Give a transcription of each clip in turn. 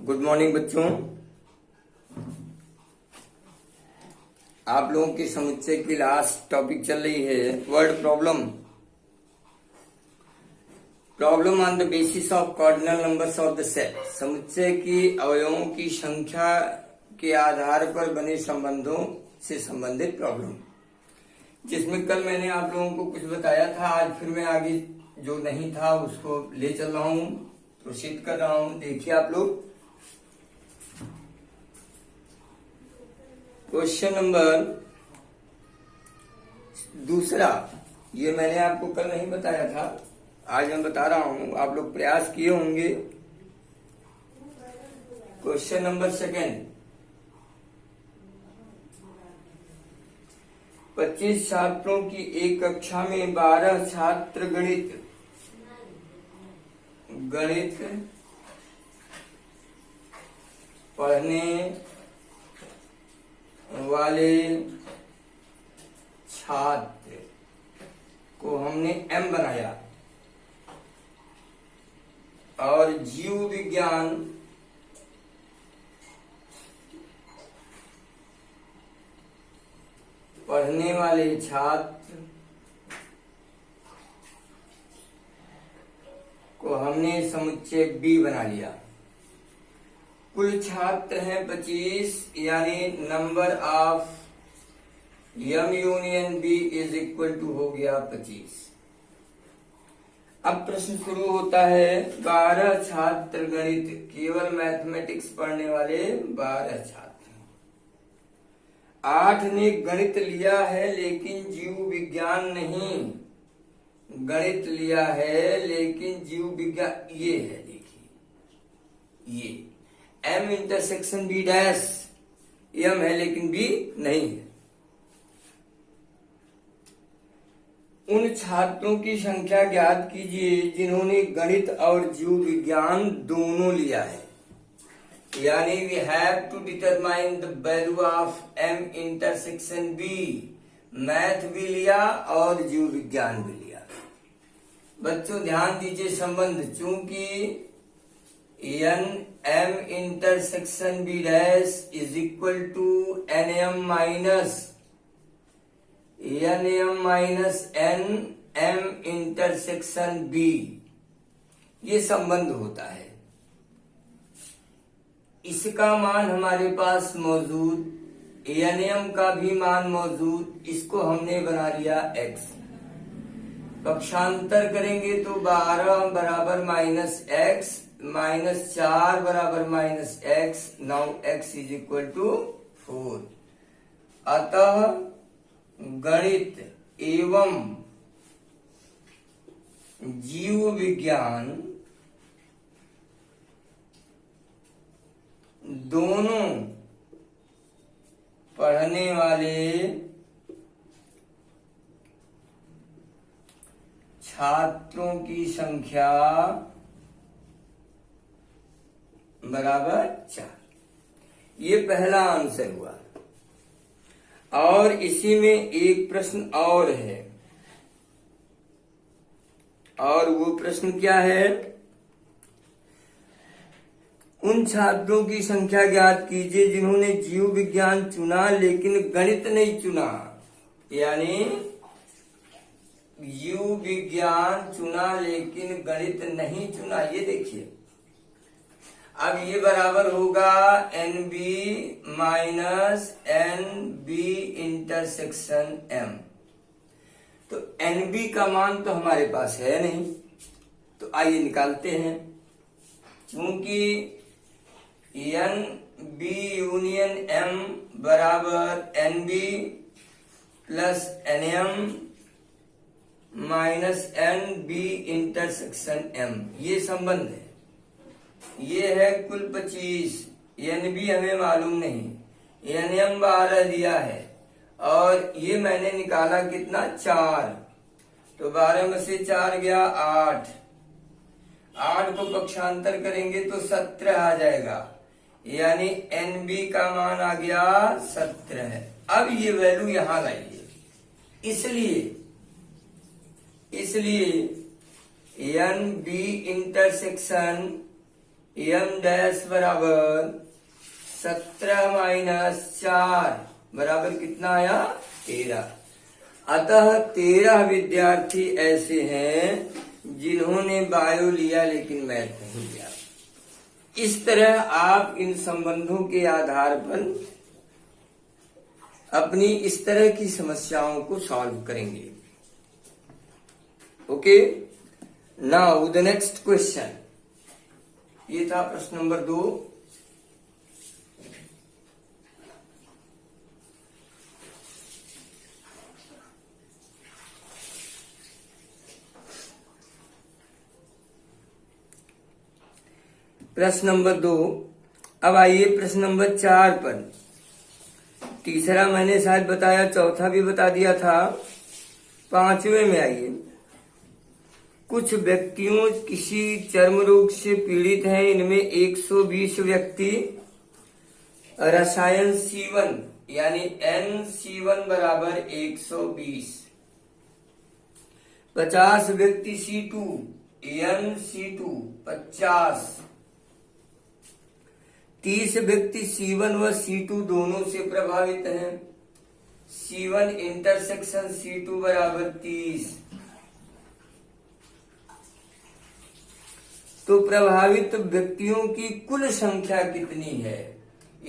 Good morning बच्चों। आप लोगों के समुच्चय की लास्ट टॉपिक चल रही है word problem. Problem on the basis of cardinal numbers of the set. समुच्चय की अवयवों की संख्या के आधार पर बने संबंधों से संबंधित प्रॉब्लम, जिसमें कल मैंने आप लोगों को कुछ बताया था। आज फिर मैं आगे जो नहीं था उसको ले चल रहा हूं, प्रोसीड कर रहा हूं। देखिए आप लोग, क्वेश्चन नंबर दूसरा, ये मैंने आपको कल नहीं बताया था, आज मैं बता रहा हूं। आप लोग प्रयास किए होंगे। क्वेश्चन नंबर सेकेंड, 25 छात्रों की एक कक्षा में 12 छात्र गणित पढ़ने वाले छात्र को हमने M बनाया और जीव विज्ञान पढ़ने वाले छात्र को हमने समुच्चय B बना लिया। कुल छात्र हैं 25, यानी number of M union B is equal to हो गया 25। अब प्रश्न शुरू होता है, 12 छात्र गणित, केवल मैथमेटिक्स पढ़ने वाले 12 छात्र। 8 ने गणित लिया है लेकिन जीव विज्ञान नहीं। गणित लिया है लेकिन जीव विज्ञान, ये है, देखिए ये M intersection B dash, M है लेकिन B नहीं है। उन छात्रों की संख्या ज्ञात कीजिए जिन्होंने गणित और जीव विज्ञान दोनों लिया है। यानी we have to determine the value of M intersection B। Math भी लिया और जीव विज्ञान भी लिया। बच्चों ध्यान दीजिए संबंध, चूंकि M intersection B dash is equal to NM minus N M intersection B, ये संबंध होता है। इसका मान हमारे पास मौजूद, NM का भी मान मौजूद, इसको हमने बना लिया X। पक्षांतर करेंगे तो 12 बराबर माइनस X, माइनस 4 बराबर minus X। Now X is equal to 4। अतः गणित एवं जीव विज्ञान दोनों पढ़ने वाले छात्रों की संख्या बराबर 4। ये पहला आंसर हुआ। और इसी में एक प्रश्न और है, और वो प्रश्न क्या है, उन छात्रों की संख्या ज्ञात कीजिए जिन्होंने जीव विज्ञान चुना लेकिन गणित नहीं चुना। यानी जीव विज्ञान चुना लेकिन गणित नहीं चुना। ये देखिए, अब ये बराबर होगा NB minus NB intersection M। तो NB का मान तो हमारे पास है नहीं, तो आइए निकालते हैं। चूंकि NB यूनियन M बराबर NB plus NM minus NB intersection M, ये संबंध है। ये है कुल 25, NB हमें मालूम नहीं, NM 12 दिया है, और ये मैंने निकाला कितना, 4। तो 12 में से 4 गया 8। 8 को पक्षांतर करेंगे तो 17 आ जाएगा, यानी NB का मान आ गया 17। अब ये वैल्यू यहां लाइए, इसलिए NB इंटरसेक्शन एम डैश बराबर 17-4 बराबर कितना आया? 13। अतः 13 विद्यार्थी ऐसे हैं जिन्होंने बायो लिया लेकिन मैथ नहीं लिया। इस तरह आप इन संबंधों के आधार पर अपनी इस तरह की समस्याओं को सॉल्व करेंगे। Okay, now the next question. ये था प्रश्न नंबर 2। प्रश्न नंबर 2। अब आइए प्रश्न नंबर 4 पर। तीसरा मैंने शायद बताया, चौथा भी बता दिया था। 5वें में आइए। कुछ व्यक्तियों किसी चर्म रोग से पीड़ित हैं। इनमें 120 व्यक्ति रसायन C1 यानी NC1 बराबर 120, 50 व्यक्ति C2 NC2 50, 30 व्यक्ति C1 व C2 दोनों से प्रभावित हैं। C1 इंटरसेक्शन C2 बराबर 30। तो प्रभावित व्यक्तियों की कुल संख्या कितनी है?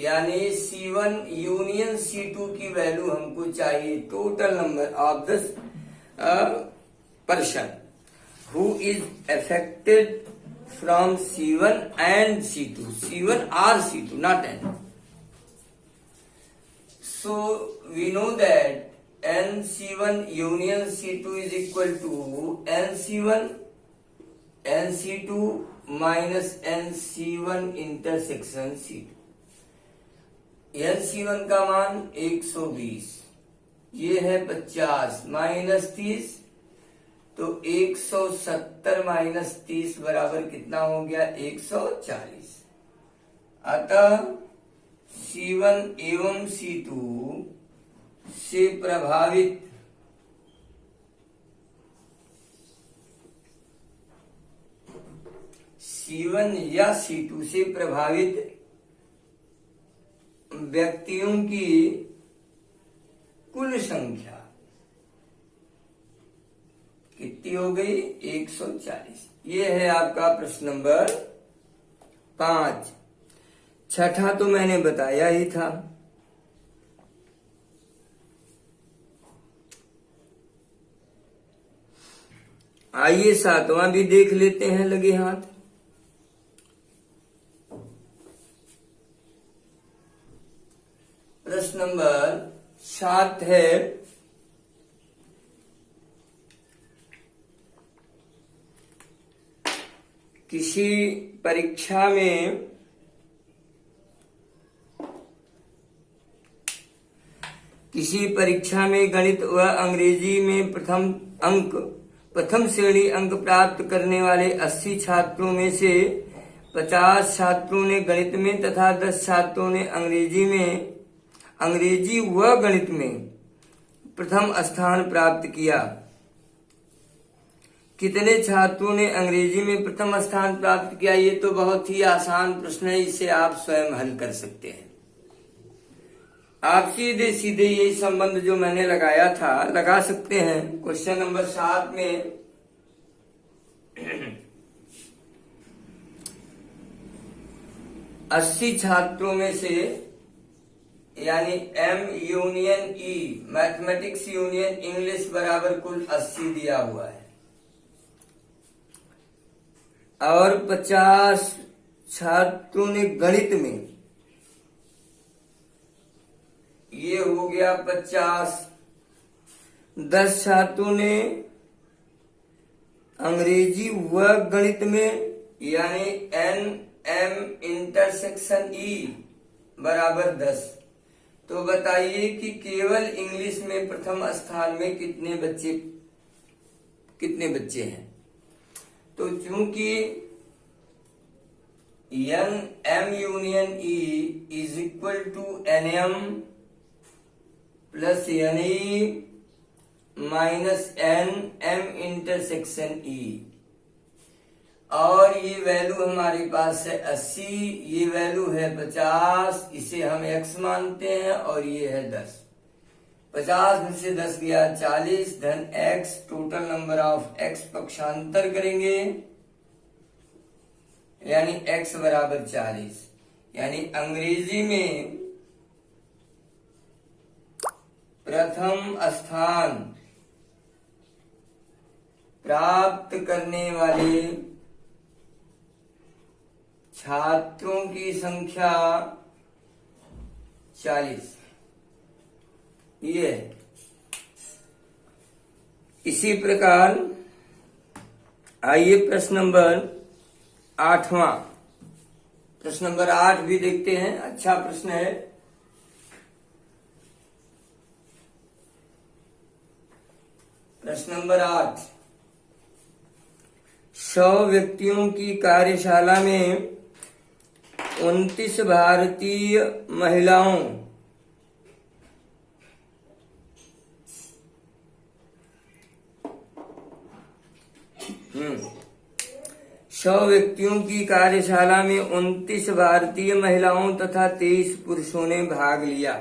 यानी C1 यूनियन C2 की वैल्यू हमको चाहिए। Total number of the person who is affected from C1 and C2, C1 or C2, not N. So we know that NC1 union C2 is equal to NC1 NC2 minus NC1 intersection C2। NC1 का मान 120, ये है 50 minus 30, तो 170 minus 30 बराबर कितना हो गया? 140। अतः C1 एवं C2 से प्रभावित C1 या C2 से प्रभावित व्यक्तियों की कुल संख्या कितनी हो गई? 140। ये है आपका प्रश्न नंबर 5। छठा तो मैंने बताया ही था। आइए 7वां भी देख लेते हैं लगे हाथ। प्रश्न नंबर 7 है, किसी परीक्षा में गणित व अंग्रेजी में प्रथम श्रेणी अंक प्राप्त करने वाले 80 छात्रों में से 50 छात्रों ने गणित में तथा 10 छात्रों ने अंग्रेजी व गणित में प्रथम स्थान प्राप्त किया। कितने छात्रों ने अंग्रेजी में प्रथम स्थान प्राप्त किया? ये तो बहुत ही आसान प्रश्न है, इसे आप स्वयं हल कर सकते हैं। आप सीधे सीधे यही संबंध जो मैंने लगाया था लगा सकते हैं। क्वेश्चन नंबर 7 में 80 छात्रों में से यानी M union E mathematics union English बराबर कुल 80 दिया हुआ है और 50 छात्रों ने गणित में, ये हो गया 50, 10 छात्रों ने अंग्रेजी व गणित में यानी NM इंटरसेक्शन E बराबर 10। तो बताइए कि केवल इंग्लिश में प्रथम स्थान में कितने बच्चे हैं? तो चूंकि M union E is equal to NM plus NE minus NM intersection E, और ये वैल्यू हमारे पास है 80, ये वैल्यू है 50, इसे हम x मानते हैं, और ये है 10। 50 में से 10 गया 40 धन x, total number of x पक्षांतर करेंगे यानी x बराबर 40। यानी अंग्रेजी में प्रथम स्थान प्राप्त करने वाले छात्रों की संख्या 40। ये इसी प्रकार आइए प्रश्न नंबर 8वां। प्रश्न नंबर 8 भी देखते हैं, अच्छा प्रश्न है। प्रश्न नंबर 8, 100 व्यक्तियों की कार्यशाला में 29 भारतीय महिलाओं सौ व्यक्तियों की कार्यशाला में 29 भारतीय महिलाओं तथा 23 पुरुषों ने भाग लिया।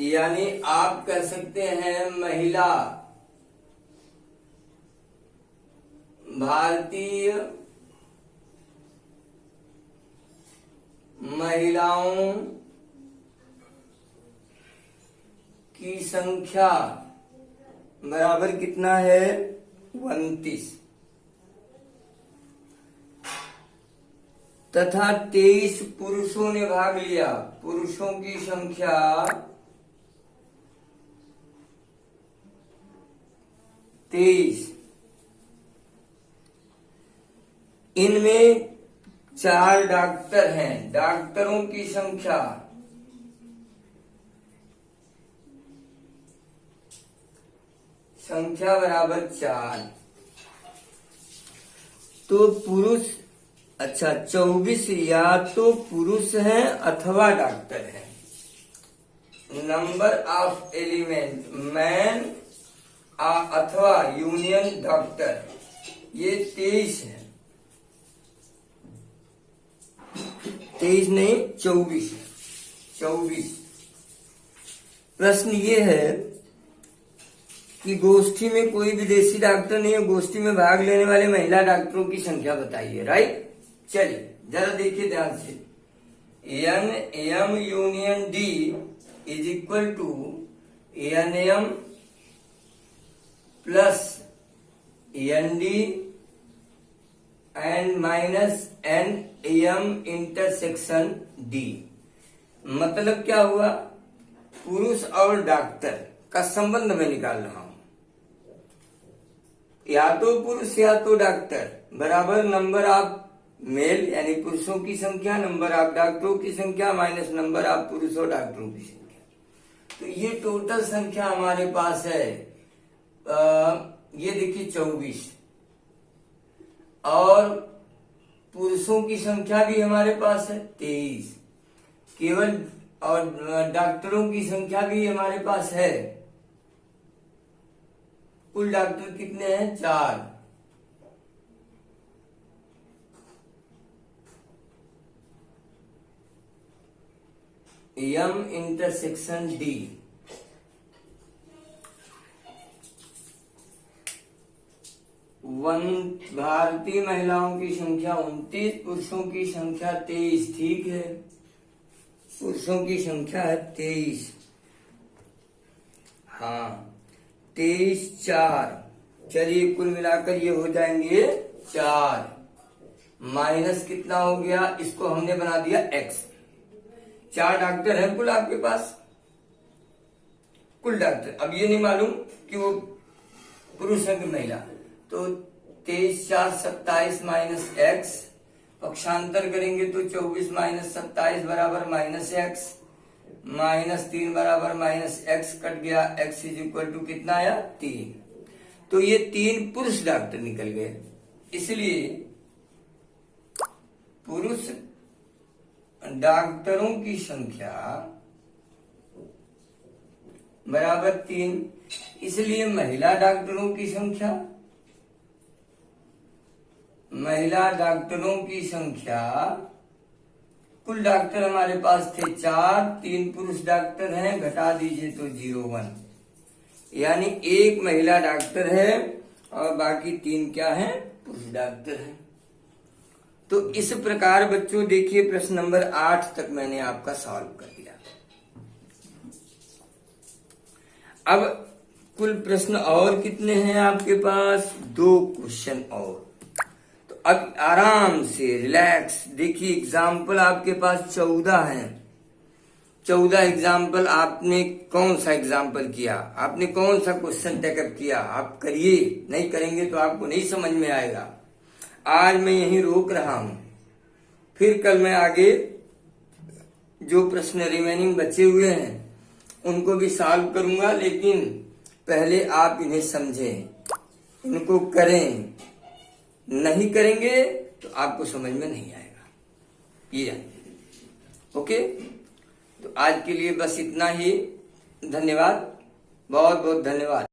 यानी आप कह सकते हैं महिला भारतीय महिलाओं की संख्या बराबर कितना है 29 तथा 23 पुरुषों ने भाग लिया। पुरुषों की संख्या 23। इनमें 4 डॉक्टर हैं। डॉक्टरों की संख्या बराबर 4। तो पुरुष 24 या तो पुरुष हैं अथवा डॉक्टर हैं। नंबर ऑफ एलिमेंट मैन अथवा यूनियन डॉक्टर, ये 23 है। 23 नहीं 24 है। 24। प्रश्न ये है कि गोष्ठी में कोई विदेशी डॉक्टर नहीं है, गोष्ठी में भाग लेने वाले महिला डॉक्टरों की संख्या बताइए। राइट, चलिए जरा देखिए ध्यान से। N M union D is equal to N M plus N D and minus N M intersection D. मतलब क्या हुआ, पुरुष और डॉक्टर का संबंध मैं निकाल रहा हूं। या तो पुरुष या तो डॉक्टर बराबर नंबर ऑफ मेल यानी पुरुषों की संख्या, नंबर ऑफ डॉक्टरों की संख्या माइनस नंबर ऑफ पुरुष और डॉक्टरों की संख्या। तो ये टोटल संख्या हमारे पास है ये देखिए 24, और पुरुषों की संख्या भी हमारे पास है 23 केवल, और डॉक्टरों की संख्या भी हमारे पास है। कुल डॉक्टर कितने हैं 4। एम इंटरसेक्शन डी भारतीय महिलाओं की संख्या 29, पुरुषों की संख्या 23। ठीक है, पुरुषों की संख्या है 23। हाँ 23 4। चलिए कुल मिलाकर ये हो जाएंगे 4 माइनस कितना हो गया, इसको हमने बना दिया x। 4 डॉक्टर हैं कुल आपके पास, कुल डॉक्टर। अब ये नहीं मालूम कि वो पुरुष है कि महिला। तो 23 4 27 माइनस x, पक्षांतर करेंगे तो 24 माइनस 27 बराबर माइनस x, माइनस 3 बराबर माइनस x, कट गया x इज इक्वल टू कितना आया 3। तो ये 3 पुरुष डॉक्टर निकल गए, इसलिए पुरुष डॉक्टरों की संख्या बराबर 3, इसलिए महिला डॉक्टरों की संख्या महिला डॉक्टरों की संख्या, कुल डॉक्टर हमारे पास थे 4, 3 पुरुष डॉक्टर हैं, घटा दीजिए तो 01, यानी 1 महिला डॉक्टर है और बाकी 3 क्या हैं, पुरुष डॉक्टर हैं। तो इस प्रकार बच्चों देखिए प्रश्न नंबर 8 तक मैंने आपका सॉल्व कर दिया। अब कुल प्रश्न और कितने हैं आपके पास, 2 क्वेश्चन और। तो अब आराम से रिलैक्स देखिए, एग्जाम्पल आपके पास 14 हैं। 14 एग्जाम्पल आपने कौन सा एग्जाम्पल किया, आपने कौन सा क्वेश्चन टेकअप किया, आप करिए, नहीं करेंगे तो आपको नहीं समझ में आएगा। आज मैं यहीं रोक रहा हूं, फिर कल मैं आगे जो प्रश्न रिमेनिंग बचे हुए हैं उनको भी सॉल्व करूंगा, लेकिन पहले आप इन्हें समझें, इनको करें। नहीं करेंगे तो आपको समझ में नहीं आएगा, ये ओके। तो आज के लिए बस इतना ही, धन्यवाद, बहुत बहुत धन्यवाद।